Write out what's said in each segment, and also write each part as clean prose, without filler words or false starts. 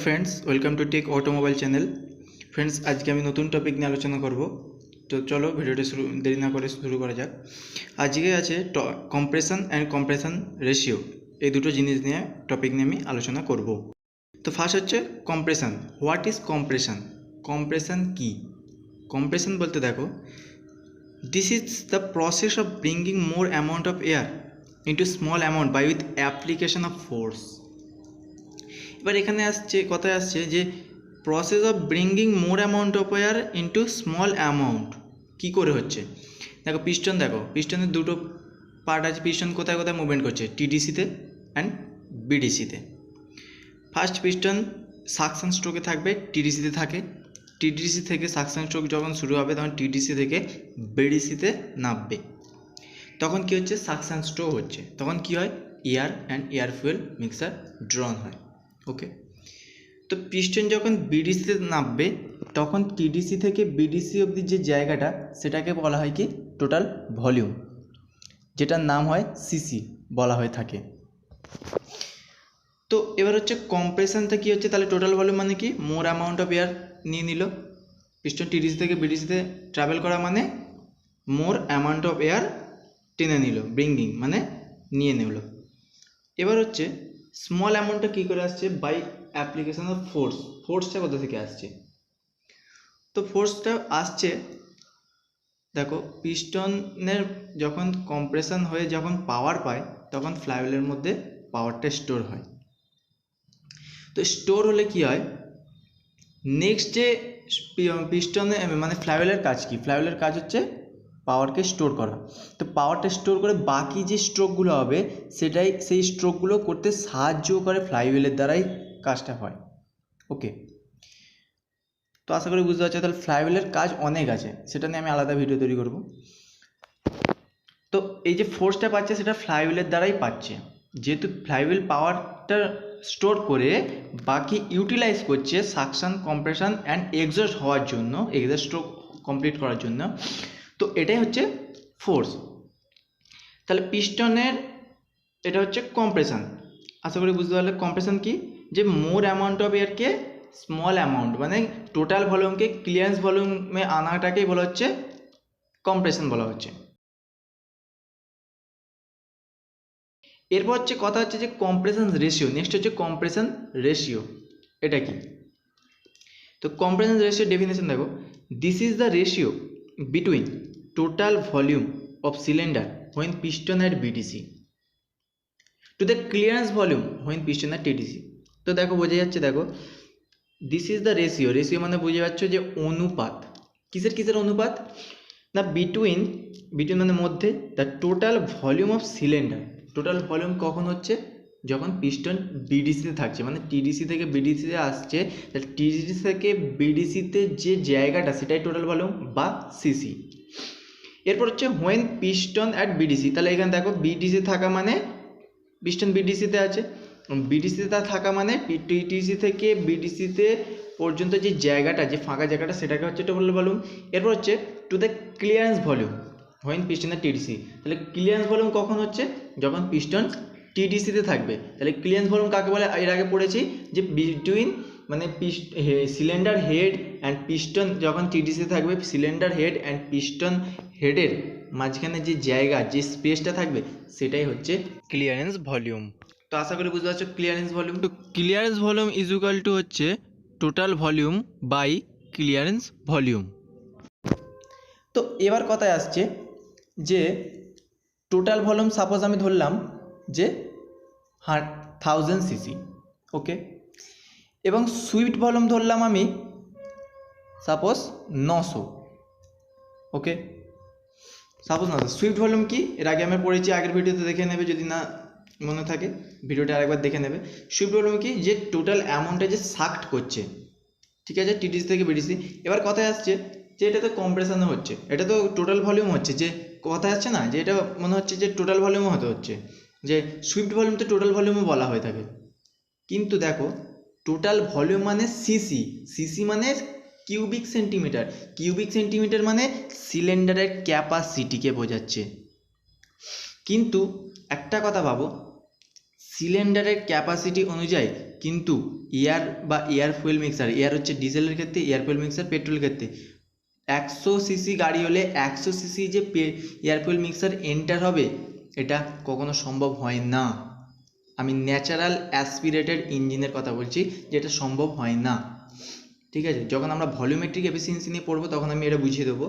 Friends, welcome to tech automobile channel. Friends, आज के नतून टपिक निये आलोचना करब। तो चलो भिडियोटी शुरू देरी ना करे शुरू करा जाक। आज के आछे कम्प्रेशन एंड कम्प्रेशन रेशियो, ये दुटो जिनिस निये टपिक निये आमि आलोचना करब। तो फार्स्ट होच्छे compression. What is compression? Compression की? कम्प्रेशन बोलते देखो, this is the process of bringing more amount of air into small amount by with application of force. এবার এখানে আসছে কথায় আসছে যে process of bringing more amount of air into small amount কী করে হচ্ছে দেখো। পিস্টনের দুটো পার্ট আছে। পিস্টন কোথায় কোথায় মুভমেন্ট করছে? টিডিসিতে অ্যান্ড বিডিসিতে। ফার্স্ট পিস্টন সাকশন স্ট্রোকে থাকবে, টিডিসিতে থাকে। টিডিসি থেকে সাকশন স্ট্রোক যখন শুরু হবে তখন টিডিসি থেকে বিডিসিতে নামবে। তখন কী হচ্ছে? সাকশন স্ট্রোক হচ্ছে। তখন কী হয়? Air and air fuel mixer ড্রন হয়। ওকে, তো পিস্টন যখন বিডিসিতে নামবে তখন টিডিসি থেকে বিডিসি অবধি যে জায়গাটা সেটাকে বলা হয় কি? টোটাল ভলিউম, যেটার নাম হয় সিসি বলা হয়ে থাকে। তো এবার হচ্ছে কম্প্রেশনটা কি হচ্ছে? তাহলে টোটাল ভলিউম মানে কি? মোর অ্যামাউন্ট অফ এয়ার নিয়ে নিল। পিস্টন টিডিসি থেকে বিডিসিতে ট্রাভেল করা মানে মোর অ্যামাউন্ট অফ এয়ার টেনে নিল, ব্রিঙ্গিং মানে নিয়ে নিল। এবার হচ্ছে স্মল অ্যামাউন্টটা কী করে আসছে? By application of force. ফোর্সটা কোথা থেকে আসছে? তো ফোর্সটা আসছে দেখো, পিস্টনের যখন কম্প্রেশন হয়ে যখন পাওয়ার পায় তখন ফ্লাইহুইলের মধ্যে পাওয়ারটা স্টোর হয়। তো স্টোর হলে কি হয়? নেক্সট যে পিস্টনে মানে ফ্লাইহুইলের কাজ কি? ফ্লাইহুইলের কাজ হচ্ছে পাওয়ারকে স্টোর করা। তো পাওয়ারটা স্টোর করে বাকি যে স্ট্রোকগুলো হবে সেই স্ট্রোকগুলো করতে সাহায্য করে ফ্লাইহুইলের দ্বারাই কাজটা হয়। ওকে, তো আশা করি বুঝতে পারছো। তাহলে ফ্লাইহুইলের কাজ অনেক আছে, সেটা নিয়ে আমি আলাদা ভিডিও তৈরি করব। তো এই যে ফোর্সটা পাচ্ছে সেটা ফ্লাইহুইলের দ্বারাই পাচ্ছে। যেহেতু ফ্লাইহুইল পাওয়ারটা স্টোর করে বাকি ইউটিলাইজ করছে সাকশন, কম্প্রেশন অ্যান্ড এক্সস্ট হওয়ার জন্য, এক্সস্ট স্ট্রোক কমপ্লিট করার জন্য। তো এটাই হচ্ছে ফোর্স। তাহলে পিস্টনের এটা হচ্ছে কম্প্রেশন। আশা করি বুঝতে পারলে কম্প্রেশন কি? যে মোর অ্যামাউন্ট অফ এয়ারকে স্মল অ্যামাউন্ট মানে টোটাল ভলিউমকে ক্লিয়ারেন্স ভলিউমে আনাটাকেই বলা হচ্ছে কম্প্রেশন বলা হচ্ছে। এরপর হচ্ছে কথা হচ্ছে যে কম্প্রেশন রেশিও। নেক্সট হচ্ছে কম্প্রেশন রেশিও। এটা কি? তো কম্প্রেশন রেশিও ডেফিনেশন দেখো, this is the ratio between total volume of cylinder when piston at BDC to the clearance volume when piston at TDC। তো দেখো বোঝা যাচ্ছে, দেখো this is the ratio. Ratio মানে বুঝে পাচ্ছ যে অনুপাত। কিসের অনুপাত? না বিটুইন মানে মধ্যে, the total volume of cylinder. Total volume কখন হচ্ছে? যখন পিস্টন বিডিসিতে থাকছে, মানে টিডিসি থেকে বিডিসিতে আসছে। তাহলে টিডিসি থেকে বিডিসিতে যে জায়গাটা সেটাই টোটাল ভলিউম বা সিসি। এরপর হচ্ছে হোয়েন পিস্টন অ্যাট বিডিসি। তাহলে এখানে দেখো বিডিসি থাকা মানে পিস্টন বিডিসিতে আছে, বিডিসিতে থাকা মানে টিটিসি থেকে বিডিসিতে পর্যন্ত যে জায়গাটা, যে ফাঁকা জায়গাটা সেটাকে হচ্ছে টোটাল ভলিউম। এরপর হচ্ছে to the clearance volume when piston at TDC. তাহলে ক্লিয়ারেন্স ভলিউম কখন হচ্ছে? যখন পিস্টন টিডিসিতে থাকবে। তাহলে ক্লিয়ারেন্স ভলিউম কাকে বলে? এর আগে পড়েছি যে বিটুইন মানে সিলিন্ডার হেড অ্যান্ড পিস্টন যখন টিডিসি থাকবে, সিলিন্ডার হেড অ্যান্ড পিস্টন হেডের মাঝখানে যে জায়গা, যে স্পেসটা থাকবে সেটাই হচ্ছে ক্লিয়ারেন্স ভলিউম। তো আশা করি বুঝতে পারছো ক্লিয়ারেন্স ভলিউম। তো clearance volume is equal to হচ্ছে total volume by clearance volume. তো এবার কথায় আসছে যে টোটাল ভলিউম সাপোজ আমি ধরলাম যে 1000 সিসি। ওকে, এবং সুইফট ভলিউম ধরলাম আমি সাপোজ 900। ওকে, সাপোজ 900। সুইফট ভলিউম কি? এর আগে আমি পড়েছি, আগের ভিডিওতে দেখে নেবে, যদি না মনে থাকে ভিডিওটা আরেকবার দেখে নেবে। সুইফট ভলিউম কি? যে টোটাল অ্যামাউন্টটা যে সাক্ট করছে, ঠিক আছে, টিডিসি থেকে বিডিসি। এবার কথায় আসছে যে এটা তো কম্প্রেশনও হচ্ছে, এটা তো টোটাল ভলিউম হচ্ছে। যে কথায় আসছে না যে এটা মনে হচ্ছে যে টোটাল ভলিউমও হচ্ছে, যে সুইফট ভলিউম তো টোটাল ভলিউমও বলা হয়ে থাকে। কিন্তু দেখো টোটাল ভলিউম মানে সিসি, সিসি মানে কিউবিক সেন্টিমিটার, কিউবিক সেন্টিমিটার মানে সিলিন্ডারের ক্যাপাসিটিকে বোঝাচ্ছে। কিন্তু একটা কথা ভাবো, সিলিন্ডারের ক্যাপাসিটি অনুযায়ী কিন্তু এয়ার বা এয়ার ফুয়েল মিক্সার, এয়ার হচ্ছে ডিজেলের ক্ষেত্রে, এয়ার ফুয়েল মিক্সার পেট্রোলের ক্ষেত্রে 100 সিসি গাড়ি হলে 100 সিসি যে এয়ার ফুয়েল মিক্সার এন্টার হবে এটা কখনো সম্ভব হয় না। আমি ন্যাচারাল অ্যাসপিরেটেড ইঞ্জিনের কথা বলছি, যেটা সম্ভব হয় না। ঠিক আছে, যখন আমরা ভলিউমেট্রিক এফিসিয়েন্সি নিয়ে পড়বো তখন আমি এটা বুঝিয়ে দেবো।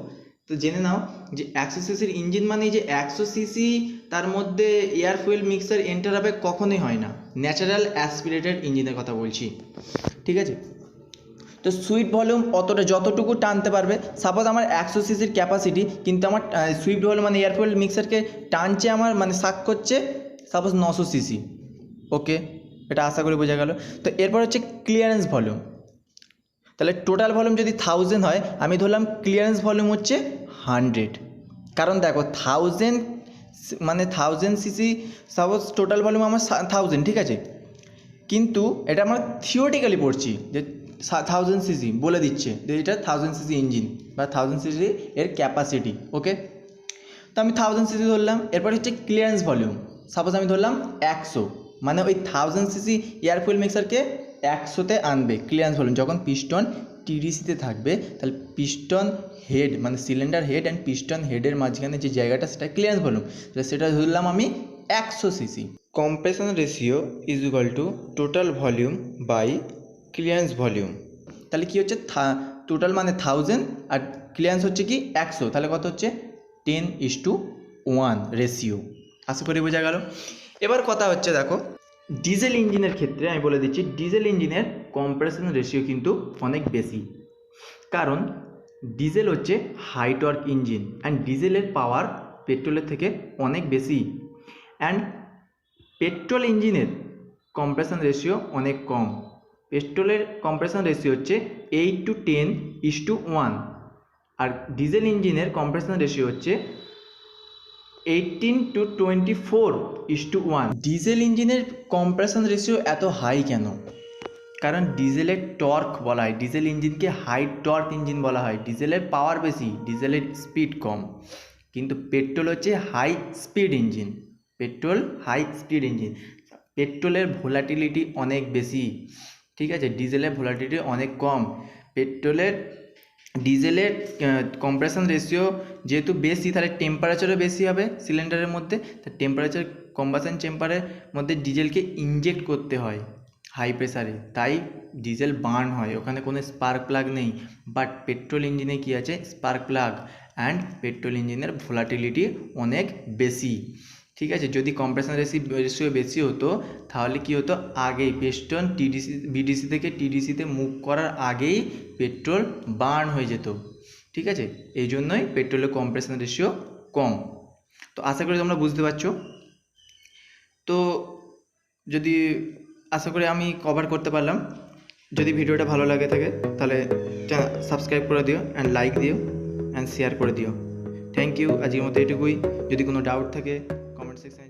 তো জেনে নাও যে 100 সিসির ইঞ্জিন মানে যে 100 সিসি তার মধ্যে এয়ার ফুয়েল মিক্সার এন্টার হবে কখনোই হয় না। ন্যাচারাল অ্যাসপিরেটেড ইঞ্জিনের কথা বলছি। ঠিক আছে, তো সুইফট ভলিউম অতটা যতটুকু টানতে পারবে, সাপোজ আমার 100 সিসির ক্যাপাসিটি, কিন্তু আমার সুইফট ভলিউম মানে এয়ার ফুয়েল মিক্সারকে টানছে আমার মানে সাক করছে সাপোজ 900 সিসি। ওকে, এটা আশা করি বোঝা গেল। তো এরপর হচ্ছে ক্লিয়ারেন্স ভলিউম। তাহলে টোটাল ভলিউম যদি 1000 হয়, আমি ধরলাম ক্লিয়ারেন্স ভলিউম হচ্ছে 100। কারণ দেখো 1000 মানে 1000 সিসি, সাপোজ টোটাল ভলিউম আমার 1000, ঠিক আছে, কিন্তু এটা আমরা থিওরিটিক্যালি পড়ছি যে 1000 সিসি বলে দিচ্ছে যে এটা 1000 সিসি ইঞ্জিন বা 1000 সিসি এর ক্যাপাসিটি। ওকে, তো আমি 1000 সিসি ধরলাম। এরপর হচ্ছে ক্লিয়ারেন্স ভলিউম, সাপোজ আমি ধরলাম 100, মানে ওই 1000 সিসি এয়ার ফুয়েল মিক্সারকে 100তে আনবে ক্লিয়ারেন্স ভলিউম। যখন পিস্টন টিডিসিতে থাকবে তাহলে পিস্টন হেড মানে সিলিন্ডার হেড অ্যান্ড পিস্টন হেডের মাঝখানে যে জায়গাটা সেটা ক্লিয়ারেন্স ভলিউম, তাহলে সেটা ধরলাম আমি 100 CC. Compression ratio is equal to total volume by clearance volume. তাহলে কী হচ্ছে, টোটাল মানে 1000 আর ক্লিয়ারেন্স হচ্ছে কি 100, তাহলে কত হচ্ছে 10:1 রেশিও। আশা করি বোঝা গেল। এবার কথা হচ্ছে দেখো ডিজেল ইঞ্জিনের ক্ষেত্রে আমি বলে দিচ্ছি, ডিজেল ইঞ্জিনের কম্প্রেশন রেশিও কিন্তু অনেক বেশি। কারণ ডিজেল হচ্ছে হাই টর্ক ইঞ্জিন অ্যান্ড ডিজেলের পাওয়ার পেট্রোলের থেকে অনেক বেশি, অ্যান্ড পেট্রোল ইঞ্জিনের কম্প্রেশন রেশিও অনেক কম। পেট্রোলের কম্প্রেশন রেশিও হচ্ছে 8:10:1, আর ডিজেল ইঞ্জিনের কম্প্রেশন রেশিও হচ্ছে 18:24:1। ডিজেল ইঞ্জিনের কম্প্রেশন রেশিও এত হাই কেন? কারণ ডিজেলের টর্ক বলা হয়, ডিজেল ইঞ্জিনকে হাই টর্ক ইঞ্জিন বলা হয়। ডিজেলের পাওয়ার বেশি, ডিজেলের স্পিড কম, কিন্তু পেট্রোল হচ্ছে high speed engine. Petrol high speed engine, পেট্রোলের ভোলাটিলিটি অনেক বেশি, ঠিক আছে, ডিজেলের ভোলাটিলিটি অনেক কম। ডিজেলের কম্প্রেশন রেশিও যেহেতু বেশি, তাহলে টেম্পারেচারও বেশি হবে সিলিন্ডারের মধ্যে। তা টেম্পারেচার কম্বাসন চেম্বারের মধ্যে ডিজেলকে ইনজেক্ট করতে হয় হাই প্রেসারে, তাই ডিজেল বার্ন হয়, ওখানে কোনো স্পার্ক প্লাগ নেই। বাট পেট্রোল ইঞ্জিনে কী আছে, স্পার্ক প্লাগ, অ্যান্ড পেট্রোল ইঞ্জিনের ভোলাটিলিটি অনেক বেশি। ঠিক আছে, যদি কম্প্রেশন রেশিও বেশি হতো তাহলে কী হতো, আগেই পিস্টন বিডিসি থেকে টিডিসিতে মুভ করার আগেই পেট্রোল বার্ন হয়ে যেত। ঠিক আছে, এই জন্যই পেট্রোলের কম্প্রেশন রেশিও কম। তো আশা করি তোমরা বুঝতে পারছো। তো যদি আশা করি আমি কভার করতে পারলাম। যদি ভিডিওটা ভালো লাগে থাকে তাহলে সাবস্ক্রাইব করে দিও অ্যান্ড লাইক দিও অ্যান্ড শেয়ার করে দিও। থ্যাংক ইউ, আজকের মতো এটুকুই। যদি কোনো ডাউট থাকে কমেন্ট সেকশনে